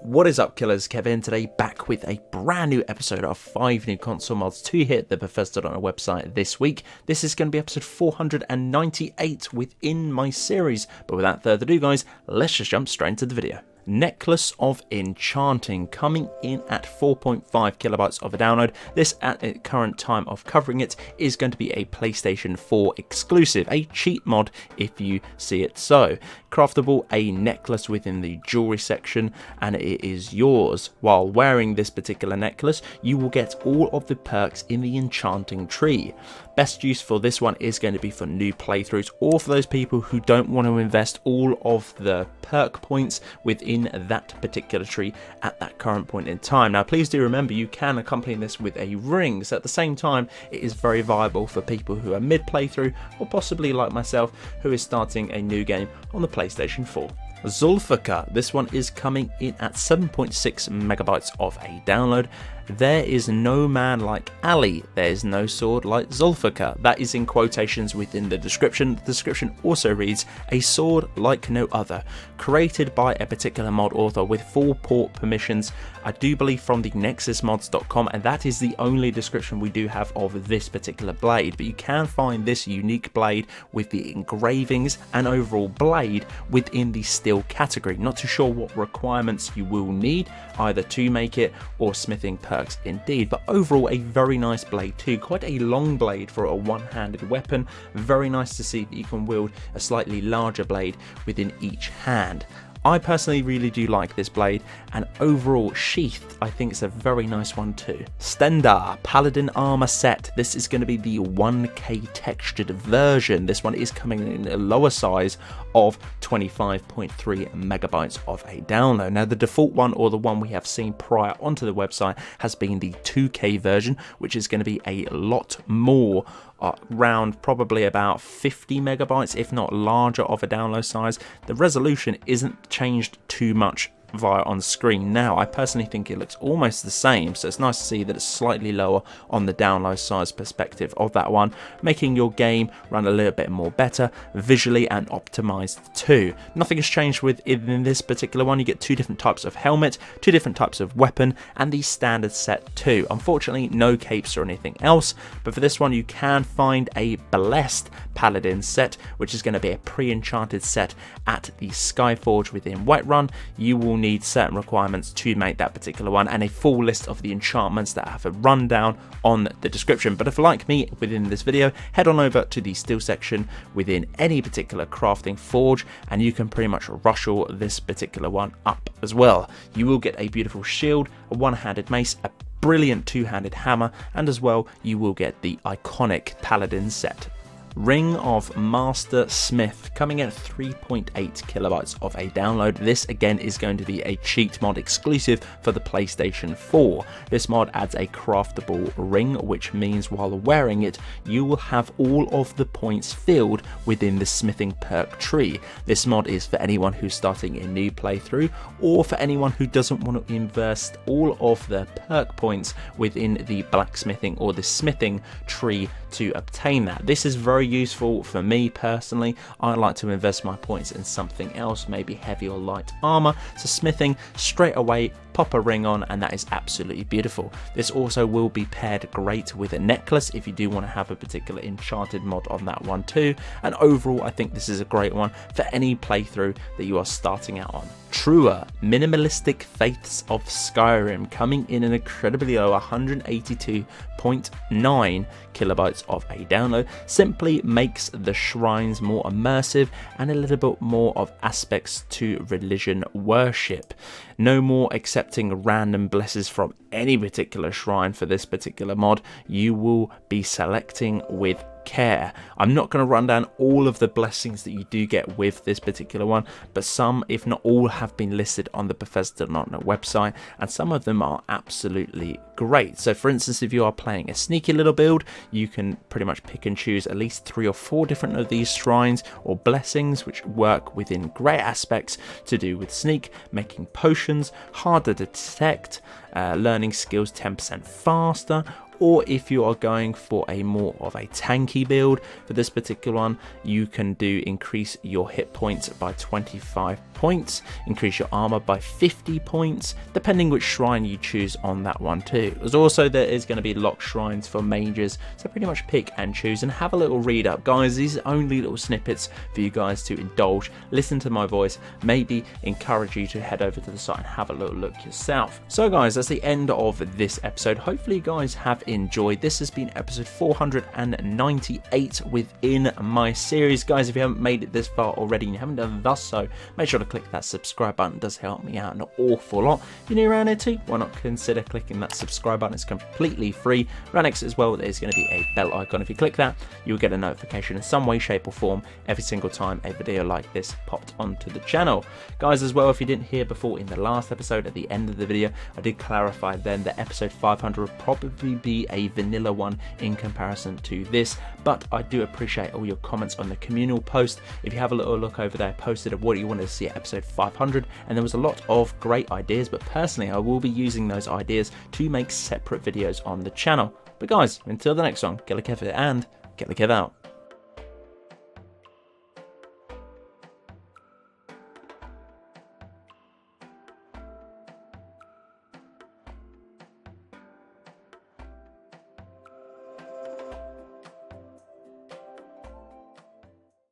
What is up, killers? Kevin today, back with a brand new episode of 5 new console mods to hit the Bethesda.net website this week. This is going to be episode 498 within my series, but without further ado guys, let's just jump straight into the video. Necklace of Enchanting coming in at 4.5 kilobytes of a download. This at the current time of covering it is going to be a PlayStation 4 exclusive, a cheat mod if you see it so. Craftable a necklace within the jewelry section and it is yours. While wearing this particular necklace you will get all of the perks in the enchanting tree. Best use for this one is going to be for new playthroughs or for those people who don't want to invest all of the perk points within that particular tree at that current point in time. Now please do remember you can accompany this with a ring, so at the same time it is very viable for people who are mid playthrough or possibly like myself who is starting a new game on the PlayStation 4. Zulfikar, this one is coming in at 7.6 megabytes of a download. There is no man like Ali, there is no sword like Zulfikar. That is in quotations within the description. The description also reads, a sword like no other, created by a particular mod author with full port permissions, I do believe from the nexusmods.com, and that is the only description we do have of this particular blade. But you can find this unique blade with the engravings and overall blade within the steel category. Not too sure what requirements you will need either to make it or smithing perks indeed, but overall a very nice blade too. Quite a long blade for a one-handed weapon. Very nice to see that you can wield a slightly larger blade within each hand. I personally really do like this blade, and overall sheath I think it's a very nice one too. Stendarr Paladin armor set. This is going to be the 1K textured version. This one is coming in a lower size of 25.3 megabytes of a download. Now the default one, or the one we have seen prior onto the website, has been the 2K version, which is going to be a lot more, around probably about 50 megabytes if not larger of a download size. The resolution isn't changed too much via on screen now. I personally think it looks almost the same, so it's nice to see that it's slightly lower on the download size perspective of that one, making your game run a little bit more better visually and optimized too. Nothing has changed within this particular one. You get two different types of helmet, two different types of weapon, and the standard set too. Unfortunately no capes or anything else, but for this one you can find a blessed Paladin set, which is going to be a pre-enchanted set at the Skyforge within Whiterun. You will need certain requirements to make that particular one, and a full list of the enchantments that I have a rundown on the description. But if like me within this video, head on over to the steel section within any particular crafting forge and you can pretty much rustle this particular one up as well. You will get a beautiful shield, a one-handed mace, a brilliant two-handed hammer, and as well you will get the iconic Paladin set. Ring of Master Smith coming in at 3.8 kilobytes of a download. This again is going to be a cheat mod exclusive for the PlayStation 4. This mod adds a craftable ring, which means while wearing it you will have all of the points filled within the smithing perk tree. This mod is for anyone who's starting a new playthrough or for anyone who doesn't want to invest all of their perk points within the blacksmithing or the smithing tree to obtain that. This is very useful for me personally. I like to invest my points in something else, maybe heavy or light armor, so smithing straight away, pop a ring on, and that is absolutely beautiful. This also will be paired great with a necklace if you do want to have a particular enchanted mod on that one too, and overall I think this is a great one for any playthrough that you are starting out on. Trua Minimalistic Faiths of Skyrim coming in an incredibly low 182.9 kilobytes of a download. Simply makes the shrines more immersive and a little bit more of aspects to religion worship. No more accepting random blessings from any particular shrine for this particular mod. You will be selecting with care. I'm not going to run down all of the blessings that you do get with this particular one, but some, if not all, have been listed on the Bethesda.net website, and some of them are absolutely great. So for instance, if you are playing a sneaky little build, you can pretty much pick and choose at least 3 or 4 different of these shrines or blessings which work within great aspects to do with sneak, making potions harder to detect, learning skills 10% faster, or if you are going for a more of a tanky build, for this particular one you can do increase your hit points by 25 points, increase your armor by 50 points, depending which shrine you choose on that one too. There's also, there is going to be locked shrines for mages, so pretty much pick and choose and have a little read up. Guys, these are only little snippets for you guys to indulge, listen to my voice, maybe encourage you to head over to the site and have a little look yourself. So guys, that's the end of this episode. Hopefully you guys have enjoyed. This has been episode 498 within my series. Guys, if you haven't made it this far already and you haven't done thus so, make sure to click that subscribe button. It does help me out an awful lot. If you're new around here too, why not consider clicking that subscribe button? It's completely free. Right next as well, there's going to be a bell icon. If you click that, you'll get a notification in some way, shape or form every single time a video like this popped onto the channel. Guys, as well, if you didn't hear before in the last episode, at the end of the video, I did clarify then that episode 500 will probably be a vanilla one in comparison to this, but I do appreciate all your comments on the communal post. If you have a little look over there, I posted what you wanted to see at episode 500, and there was a lot of great ideas, but personally I will be using those ideas to make separate videos on the channel. But guys, until the next one, Killerkev and Killerkev out.